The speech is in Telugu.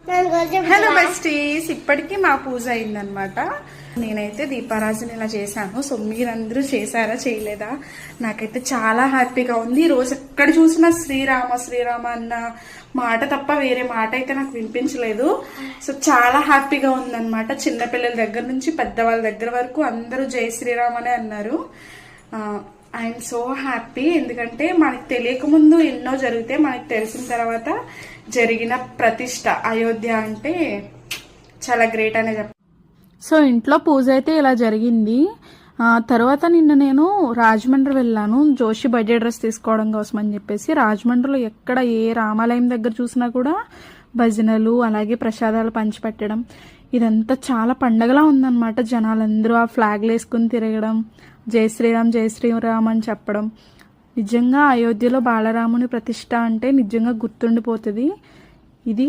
హలో బెస్టీస్, ఇప్పటికీ మా పూజ అయిందనమాట. నేనైతే దీపారాజన ఇలా చేశాను. సో మీరందరూ చేశారా చేయలేదా? నాకైతే చాలా హ్యాపీగా ఉంది. ఈ రోజు ఎక్కడ చూసినా శ్రీరామ శ్రీరామ అన్న మాట తప్ప వేరే మాట అయితే నాకు వినిపించలేదు. సో చాలా హ్యాపీగా ఉందన్నమాట. చిన్నపిల్లల దగ్గర నుంచి పెద్దవాళ్ళ దగ్గర వరకు అందరూ జై శ్రీరామ్ అనే అన్నారు. I'm so happy. ఎందుకంటే మనకు తెలియకముందు ఎన్నో జరిగితే మనకు తెలిసిన తర్వాత జరిగిన ప్రతిష్ట అయోధ్య అంటే చాలా గ్రేట్ అనే చెప్పాలి. సో ఇంట్లో పూజ అయితే ఇలా జరిగింది. తర్వాత నిన్న నేను రాజమండ్రి వెళ్ళాను జోషి బర్త్డే డ్రెస్ తీసుకోవడం కోసం అని చెప్పేసి. రాజమండ్రిలో ఎక్కడ ఏ రామాలయం దగ్గర చూసినా కూడా భజనలు అలాగే ప్రసాదాలు పంచిపెట్టడం ఇదంతా చాలా పండగలా ఉందన్నమాట. జనాలందరూ ఆ ఫ్లాగ్లు వేసుకుని తిరగడం, జై శ్రీరామ్ జై శ్రీరామ్ అని చెప్పడం. నిజంగా అయోధ్యలో బాలరాముని ప్రతిష్ట అంటే నిజంగా గుర్తుండిపోతుంది. ఇది